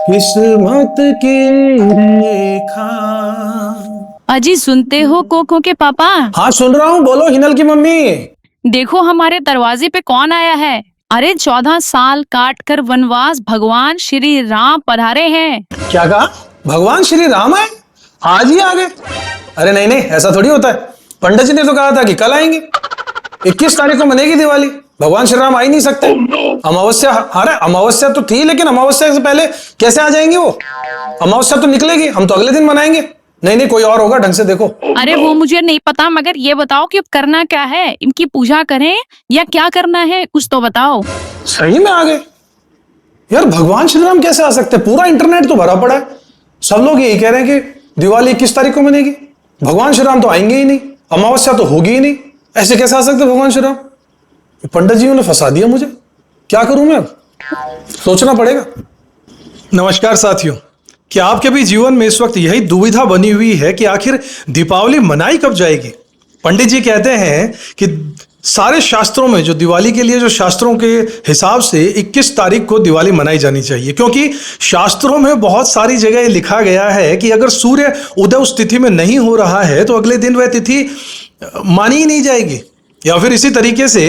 किस्मत की रेखा। अजी सुनते हो कोको के पापा? हाँ सुन रहा हूँ, बोलो हिनल की मम्मी। देखो हमारे दरवाजे पे कौन आया है। अरे 14 साल काट कर वनवास भगवान श्री राम पधारे हैं। क्या कहा? भगवान श्री राम आए? आज ही आ गए? अरे नहीं नहीं, ऐसा थोड़ी होता है। पंडित जी ने तो कहा था कि कल आएंगे। 21 तारीख को मनेगी दिवाली। भगवान श्री राम आ ही नहीं सकते। अमावस्या, अरे अमावस्या तो थी, लेकिन अमावस्या से पहले कैसे आ जाएंगे वो? अमावस्या तो निकलेगी, हम तो अगले दिन मनाएंगे। नहीं नहीं, कोई और होगा, ढंग से देखो। अरे वो मुझे नहीं पता, मगर ये बताओ कि अब करना क्या है? इनकी पूजा करें या क्या करना है, कुछ तो बताओ। सही में आ गए यार। भगवान श्री राम कैसे आ सकते हैं? पूरा इंटरनेट तो भरा पड़ा है, सब लोग यही कह रहे हैं कि दिवाली 21 तारीख को मनेगी। भगवान श्री राम तो आएंगे ही नहीं, अमावस्या तो होगी ही नहीं। ऐसे कैसे आ सकते भगवान श्री राम? पंडित जी ने फंसा दिया मुझे। क्या करूं मैं अब? सोचना पड़ेगा। नमस्कार साथियों, क्या आपके भी जीवन में इस वक्त यही दुविधा बनी हुई है कि आखिर दीपावली मनाई कब जाएगी? पंडित जी कहते हैं कि सारे शास्त्रों में जो दिवाली के लिए जो शास्त्रों के हिसाब से 21 तारीख को दिवाली मनाई जानी चाहिए, क्योंकि शास्त्रों में बहुत सारी जगह लिखा गया है कि अगर सूर्य उदय उस तिथि में नहीं हो रहा है तो अगले दिन वह तिथि मानी ही नहीं जाएगी। या फिर इसी तरीके से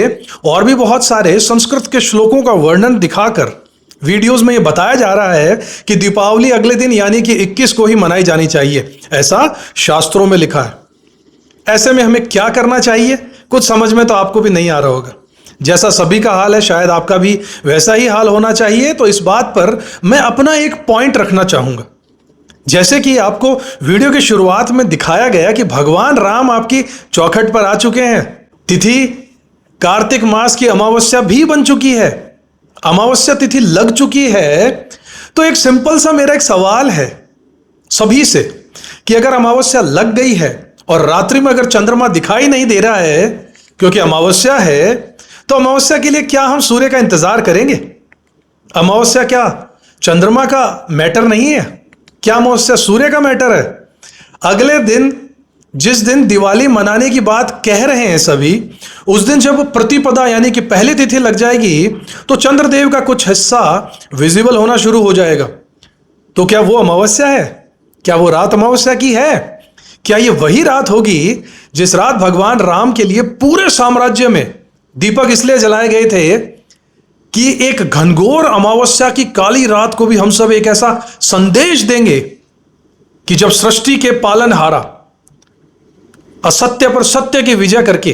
और भी बहुत सारे संस्कृत के श्लोकों का वर्णन दिखाकर वीडियोस में ये बताया जा रहा है कि दीपावली अगले दिन यानी कि 21 को ही मनाई जानी चाहिए। ऐसा शास्त्रों में लिखा है। ऐसे में हमें क्या करना चाहिए? कुछ समझ में तो आपको भी नहीं आ रहा होगा। जैसा सभी का हाल है, शायद आपका भी वैसा ही हाल होना चाहिए। तो इस बात पर मैं अपना एक पॉइंट रखना चाहूंगा। जैसे कि आपको वीडियो की शुरुआत में दिखाया गया कि भगवान राम आपकी चौखट पर आ चुके हैं। तिथि कार्तिक मास की अमावस्या भी बन चुकी है, अमावस्या तिथि लग चुकी है। तो एक सिंपल सा मेरा एक सवाल है सभी से कि अगर अमावस्या लग गई है और रात्रि में अगर चंद्रमा दिखाई नहीं दे रहा है क्योंकि अमावस्या है, तो अमावस्या के लिए क्या हम सूर्य का इंतजार करेंगे? अमावस्या क्या चंद्रमा का मैटर नहीं है? क्या अमावस्या सूर्य का मैटर है? अगले दिन, जिस दिन दिवाली मनाने की बात कह रहे हैं सभी, उस दिन जब प्रतिपदा यानी कि पहली तिथि लग जाएगी तो चंद्रदेव का कुछ हिस्सा विजिबल होना शुरू हो जाएगा। तो क्या वो अमावस्या है? क्या वो रात अमावस्या की है? क्या ये वही रात होगी जिस रात भगवान राम के लिए पूरे साम्राज्य में दीपक इसलिए जलाए गए थे कि एक घनघोर अमावस्या की काली रात को भी हम सब एक ऐसा संदेश देंगे कि जब सृष्टि के पालनहारा असत्य पर सत्य की विजय करके,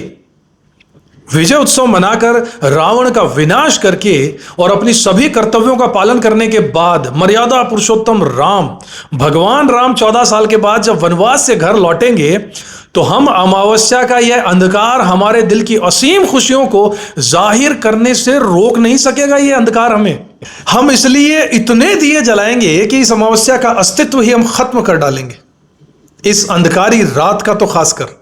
विजय उत्सव मनाकर रावण का विनाश करके और अपनी सभी कर्तव्यों का पालन करने के बाद मर्यादा पुरुषोत्तम राम, भगवान राम 14 साल के बाद जब वनवास से घर लौटेंगे, तो हम अमावस्या का यह अंधकार हमारे दिल की असीम खुशियों को जाहिर करने से रोक नहीं सकेगा। यह अंधकार हम इसलिए इतने दिए जलाएंगे कि इस अमावस्या का अस्तित्व ही हम खत्म कर डालेंगे, इस अंधकारी रात का तो खासकर।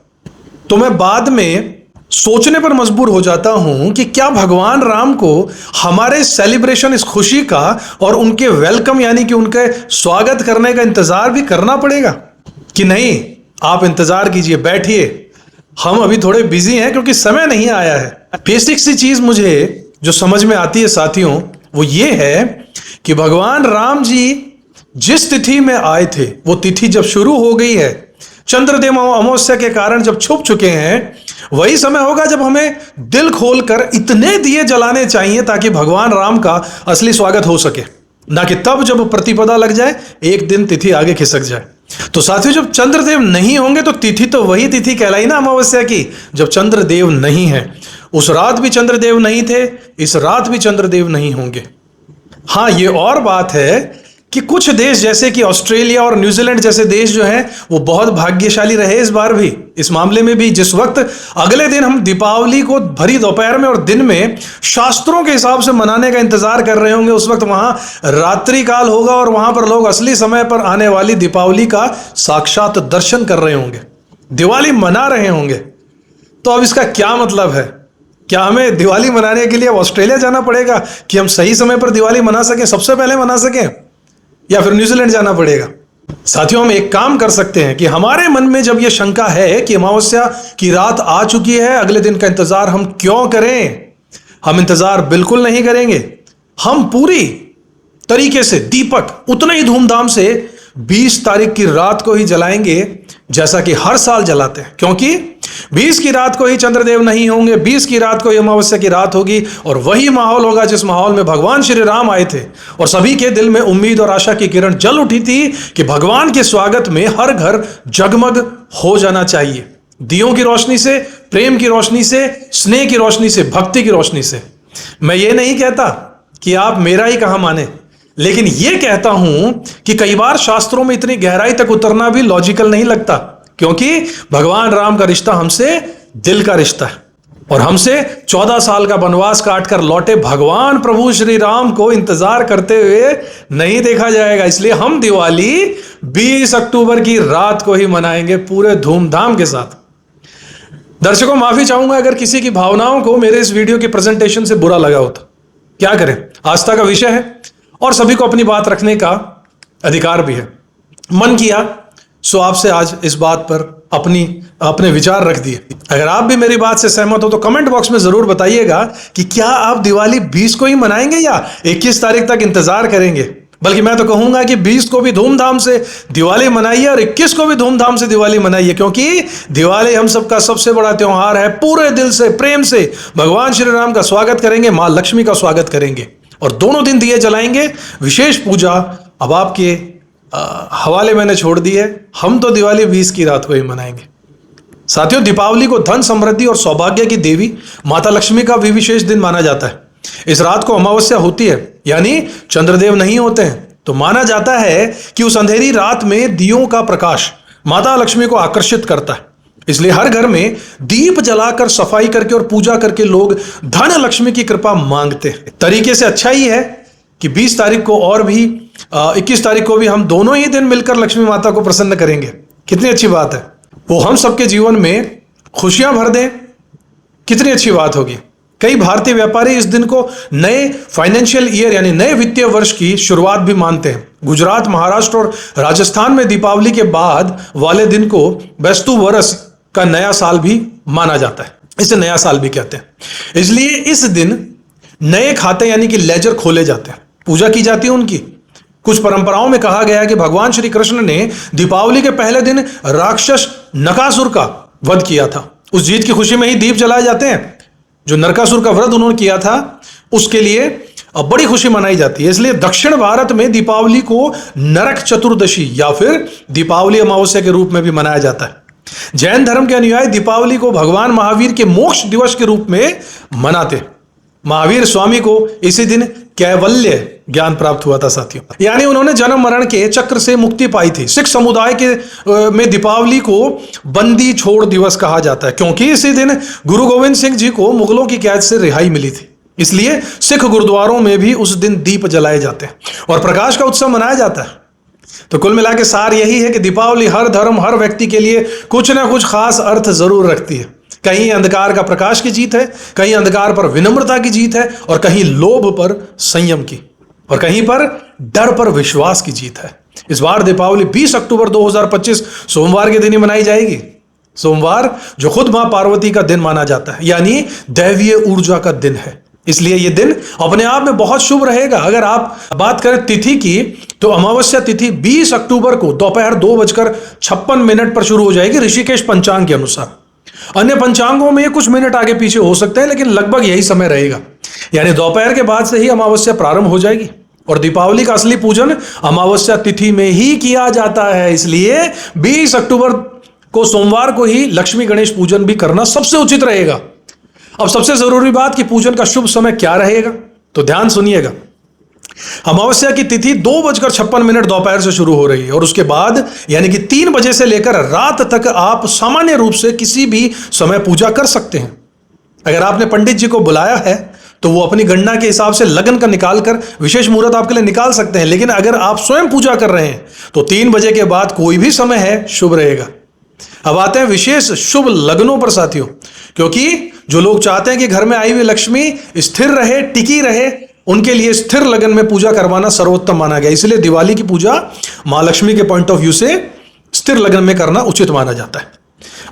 तो मैं बाद में सोचने पर मजबूर हो जाता हूं कि क्या भगवान राम को हमारे सेलिब्रेशन, इस खुशी का और उनके वेलकम यानी कि उनके स्वागत करने का इंतजार भी करना पड़ेगा कि नहीं? आप इंतजार कीजिए, बैठिए, हम अभी थोड़े बिजी हैं क्योंकि समय नहीं आया है। बेसिक सी चीज मुझे जो समझ में आती है साथियों, वो ये है कि भगवान राम जी जिस तिथि में आए थे वो तिथि जब शुरू हो गई है, चंद्रदेव अमावस्या के कारण जब छुप चुके हैं, वही समय होगा जब हमें दिल खोलकर इतने दिए जलाने चाहिए ताकि भगवान राम का असली स्वागत हो सके, ना कि तब जब प्रतिपदा लग जाए, एक दिन तिथि आगे खिसक जाए। तो साथियों, जब चंद्रदेव नहीं होंगे तो तिथि तो वही तिथि कहलाई ना अमावस्या की, जब चंद्रदेव नहीं है। उस रात भी चंद्रदेव नहीं थे, इस रात भी चंद्रदेव नहीं होंगे। हाँ, ये और बात है कि कुछ देश जैसे कि ऑस्ट्रेलिया और न्यूजीलैंड जैसे देश जो हैं वो बहुत भाग्यशाली रहे इस बार भी, इस मामले में भी। जिस वक्त अगले दिन हम दीपावली को भरी दोपहर में और दिन में शास्त्रों के हिसाब से मनाने का इंतजार कर रहे होंगे, उस वक्त वहां रात्रि काल होगा और वहां पर लोग असली समय पर आने वाली दीपावली का साक्षात दर्शन कर रहे होंगे, दिवाली मना रहे होंगे। तो अब इसका क्या मतलब है? क्या हमें दिवाली मनाने के लिए ऑस्ट्रेलिया जाना पड़ेगा कि हम सही समय पर दिवाली मना सकें, सबसे पहले मना सकें, या फिर न्यूजीलैंड जाना पड़ेगा? साथियों, हम एक काम कर सकते हैं कि हमारे मन में जब यह शंका है कि अमावस्या की रात आ चुकी है, अगले दिन का इंतजार हम क्यों करें? हम इंतजार बिल्कुल नहीं करेंगे। हम पूरी तरीके से दीपक उतने ही धूमधाम से 20 तारीख की रात को ही जलाएंगे जैसा कि हर साल जलाते हैं, क्योंकि 20 की रात को ही चंद्रदेव नहीं होंगे, 20 की रात को ही अमावस्या की रात होगी और वही माहौल होगा जिस माहौल में भगवान श्री राम आए थे और सभी के दिल में उम्मीद और आशा की किरण जल उठी थी कि भगवान के स्वागत में हर घर जगमग हो जाना चाहिए, दियों की रोशनी से, प्रेम की रोशनी से, स्नेह की रोशनी से, भक्ति की रोशनी से। मैं ये नहीं कहता कि आप मेरा ही कहा माने, लेकिन यह कहता हूं कि कई बार शास्त्रों में इतनी गहराई तक उतरना भी लॉजिकल नहीं लगता, क्योंकि भगवान राम का रिश्ता हमसे दिल का रिश्ता है और हमसे 14 साल का वनवास काटकर लौटे भगवान प्रभु श्री राम को इंतजार करते हुए नहीं देखा जाएगा। इसलिए हम दिवाली 20 अक्टूबर की रात को ही मनाएंगे पूरे धूमधाम के साथ। दर्शकों, माफी चाहूंगा अगर किसी की भावनाओं को मेरे इस वीडियो की प्रेजेंटेशन से बुरा लगा हो तो। क्या करें, आस्था का विषय है और सभी को अपनी बात रखने का अधिकार भी है। मन किया सो आपसे आज इस बात पर अपने विचार रख दिए। अगर आप भी मेरी बात से सहमत हो तो कमेंट बॉक्स में जरूर बताइएगा कि क्या आप दिवाली 20 को ही मनाएंगे या 21 तारीख तक इंतजार करेंगे। बल्कि मैं तो कहूंगा कि 20 को भी धूमधाम से दिवाली मनाइए और 21 को भी धूमधाम से दिवाली मनाइए, क्योंकि दिवाली हम सबका सबसे बड़ा त्योहार है। पूरे दिल से, प्रेम से भगवान श्री राम का स्वागत करेंगे, मां लक्ष्मी का स्वागत करेंगे और दोनों दिन दिए जलाएंगे। विशेष पूजा अब आपके हवाले मैंने छोड़ दी है। हम तो दिवाली 20 की रात को ही मनाएंगे। साथियों, दीपावली को धन, समृद्धि और सौभाग्य की देवी माता लक्ष्मी का भी विशेष दिन माना जाता है। इस रात को अमावस्या होती है, यानी चंद्रदेव नहीं होते हैं, तो माना जाता है कि उस अंधेरी रात में दियों का प्रकाश माता लक्ष्मी को आकर्षित करता है। इसलिए हर घर में दीप जलाकर, सफाई करके और पूजा करके लोग धन लक्ष्मी की कृपा मांगते हैं। तरीके से अच्छा ही है कि 20 तारीख को और भी 21 तारीख को भी हम दोनों ही दिन मिलकर लक्ष्मी माता को प्रसन्न करेंगे। कितनी अच्छी बात है, वो हम सबके जीवन में खुशियां भर दें, कितनी अच्छी बात होगी। कई भारतीय व्यापारी इस दिन को नए फाइनेंशियल ईयर यानी नए वित्तीय वर्ष की शुरुआत भी मानते हैं। गुजरात, महाराष्ट्र और राजस्थान में दीपावली के बाद वाले दिन को बेस्तु वर्ष का नया साल भी माना जाता है। इसे नया साल भी कहते हैं। इसलिए इस दिन नए खाते यानी कि लेजर खोले जाते हैं, पूजा की जाती है उनकी। कुछ परंपराओं में कहा गया है कि भगवान श्री कृष्ण ने दीपावली के पहले दिन राक्षस नरकासुर का वध किया था। उस जीत की खुशी में ही दीप जलाए जाते हैं। जो नरकासुर का वध उन्होंने किया था उसके लिए बड़ी खुशी मनाई जाती है। इसलिए दक्षिण भारत में दीपावली को नरक चतुर्दशी या फिर दीपावली अमावस्या के रूप में भी मनाया जाता है। जैन धर्म के अनुयायी दीपावली को भगवान महावीर के मोक्ष दिवस के रूप में मनाते। महावीर स्वामी को इसी दिन कैवल्य ज्ञान प्राप्त हुआ था साथियों, यानी उन्होंने जन्म मरण के चक्र से मुक्ति पाई थी। सिख समुदाय के में दीपावली को बंदी छोड़ दिवस कहा जाता है, क्योंकि इसी दिन गुरु गोविंद सिंह जी को मुगलों की कैद से रिहाई मिली थी। इसलिए सिख गुरुद्वारों में भी उस दिन दीप जलाए जाते हैं और प्रकाश का उत्सव मनाया जाता है। तो कुल मिला के सार यही है कि दीपावली हर धर्म, हर व्यक्ति के लिए कुछ ना कुछ खास अर्थ जरूर रखती है। कहीं अंधकार का प्रकाश की जीत है, कहीं अंधकार पर विनम्रता की जीत है, और कहीं लोभ पर संयम की, और कहीं पर डर पर विश्वास की जीत है। इस बार दीपावली 20 अक्टूबर 2025 सोमवार के दिन ही मनाई जाएगी। सोमवार जो खुद मां पार्वती का दिन माना जाता है, यानी दैवीय ऊर्जा का दिन है। इसलिए यह दिन अपने आप में बहुत शुभ रहेगा। अगर आप बात करें तिथि की, तो अमावस्या तिथि 20 अक्टूबर को दोपहर 2:56 पर शुरू हो जाएगी ऋषिकेश पंचांग के अनुसार। अन्य पंचांगों में कुछ मिनट आगे पीछे हो सकते हैं, लेकिन लगभग यही समय रहेगा। यानी दोपहर के बाद से ही अमावस्या प्रारंभ हो जाएगी और दीपावली का असली पूजन अमावस्या तिथि में ही किया जाता है। इसलिए 20 अक्टूबर को सोमवार को ही लक्ष्मी गणेश पूजन भी करना सबसे उचित रहेगा। अब सबसे जरूरी बात कि पूजन का शुभ समय क्या रहेगा, तो ध्यान सुनिएगा। अमावस्या की तिथि 2:56 दोपहर से शुरू हो रही है और उसके बाद यानी कि 3 बजे से लेकर रात तक आप सामान्य रूप से किसी भी समय पूजा कर सकते हैं। अगर आपने पंडित जी को बुलाया है तो वो अपनी गणना के हिसाब से लगन का निकालकर विशेष मुहूर्त आपके लिए निकाल सकते हैं। लेकिन अगर आप स्वयं पूजा कर रहे हैं तो 3 बजे के बाद कोई भी समय है, शुभ रहेगा। अब आते हैं विशेष शुभ लग्नों पर साथियों, क्योंकि जो लोग चाहते हैं कि घर में आई हुई लक्ष्मी स्थिर रहे, टिकी रहे, उनके लिए स्थिर लगन में पूजा करवाना सर्वोत्तम माना गया। इसलिए दिवाली की पूजा मां लक्ष्मी के पॉइंट ऑफ व्यू से स्थिर लगन में करना उचित माना जाता है।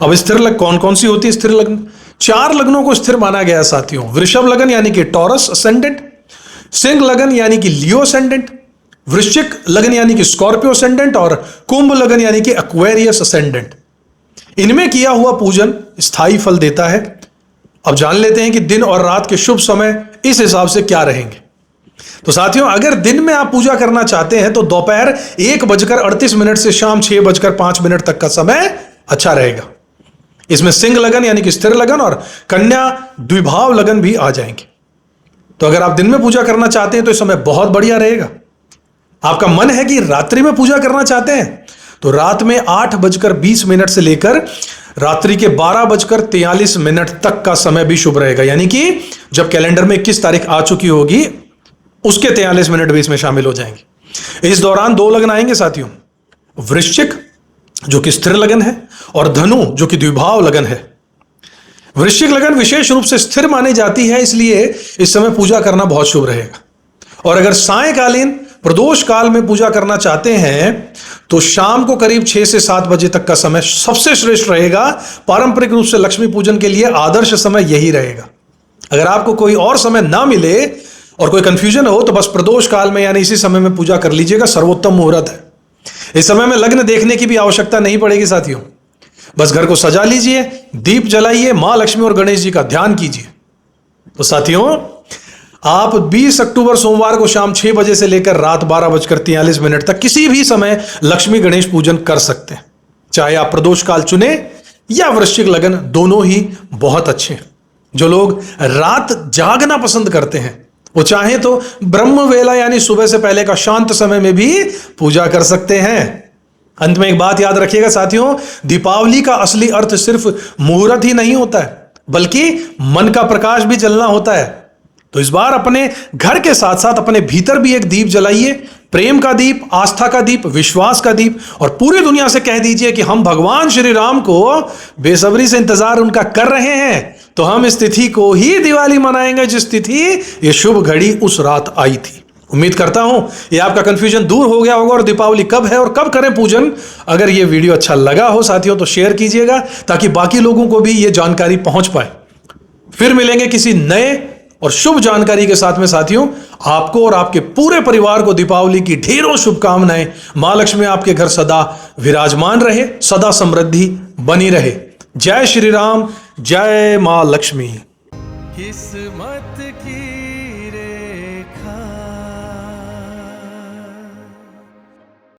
अब स्थिर लग्न कौन कौन सी होती है? स्थिर लग्न 4 लग्नों को स्थिर माना गया साथियों। वृषभ लगन यानी कि टॉरस असेंडेंट, सिंह लगन यानी कि लियो असेंडेंट, वृश्चिक लगन यानी कि स्कॉर्पियो असेंडेंट और कुंभ लगन यानी कि एक्वेरियस असेंडेंट। इनमें किया हुआ पूजन स्थायी फल देता है। अब जान लेते हैं कि दिन और रात के शुभ समय इस हिसाब से क्या रहेंगे। तो साथियों, अगर दिन में आप पूजा करना चाहते हैं तो दोपहर 1:38 से शाम 6:05 तक का समय अच्छा रहेगा। इसमें सिंह लगन यानी कि स्थिर लगन और कन्या द्विभाव लगन भी आ जाएंगे। तो अगर आप दिन में पूजा करना चाहते हैं तो इस समय बहुत बढ़िया रहेगा। आपका मन है कि रात्रि में पूजा करना चाहते हैं तो रात में 8:20 से लेकर रात्रि के 12:43 तक का समय भी शुभ रहेगा। यानी कि जब कैलेंडर में 21 तारीख आ चुकी होगी उसके 43 मिनट भी इसमें शामिल हो जाएंगे। इस दौरान 2 लगन आएंगे साथियों, वृश्चिक जो कि स्थिर लगन है और धनु जो कि द्विभाव लगन है। वृश्चिक लगन विशेष रूप से स्थिर मानी जाती है, इसलिए इस समय पूजा करना बहुत शुभ रहेगा। और अगर सायंकालीन प्रदोष काल में पूजा करना चाहते हैं तो शाम को करीब 6 से 7 बजे तक का समय सबसे श्रेष्ठ रहेगा। पारंपरिक रूप से लक्ष्मी पूजन के लिए आदर्श समय यही रहेगा। अगर आपको कोई और समय ना मिले और कोई कंफ्यूजन हो तो बस प्रदोष काल में यानी इसी समय में पूजा कर लीजिएगा, सर्वोत्तम मुहूर्त है। इस समय में लग्न देखने की भी आवश्यकता नहीं पड़ेगी साथियों। बस घर को सजा लीजिए, दीप जलाइए, मां लक्ष्मी और गणेश जी का ध्यान कीजिए। तो साथियों, आप 20 अक्टूबर सोमवार को शाम 6 बजे से लेकर रात 12:43 तक किसी भी समय लक्ष्मी गणेश पूजन कर सकते हैं। चाहे आप प्रदोष काल चुने या वृश्चिक लगन, दोनों ही बहुत अच्छे हैं। जो लोग रात जागना पसंद करते हैं वो चाहे तो ब्रह्म वेला यानी सुबह से पहले का शांत समय में भी पूजा कर सकते हैं। अंत में एक बात याद रखिएगा साथियों, दीपावली का असली अर्थ सिर्फ मुहूर्त ही नहीं होता है, बल्कि मन का प्रकाश भी जलना होता है। तो इस बार अपने घर के साथ साथ अपने भीतर भी एक दीप जलाइए, प्रेम का दीप, आस्था का दीप, विश्वास का दीप, और पूरी दुनिया से कह दीजिए कि हम भगवान श्री राम को बेसब्री से इंतजार उनका कर रहे हैं। तो हम इस तिथि को ही दिवाली मनाएंगे जिस तिथि ये शुभ घड़ी उस रात आई थी। उम्मीद करता हूं ये आपका कंफ्यूजन दूर हो गया होगा और दीपावली कब है और कब करें पूजन। अगर ये वीडियो अच्छा लगा हो साथियों तो शेयर कीजिएगा ताकि बाकी लोगों को भी ये जानकारी पहुंच पाए। फिर मिलेंगे किसी नए और शुभ जानकारी के साथ में साथियों। आपको और आपके पूरे परिवार को दीपावली की ढेरों शुभकामनाएं। मां लक्ष्मी आपके घर सदा विराजमान रहे, सदा समृद्धि बनी रहे। जय श्री राम, जय मां लक्ष्मी। किस्मत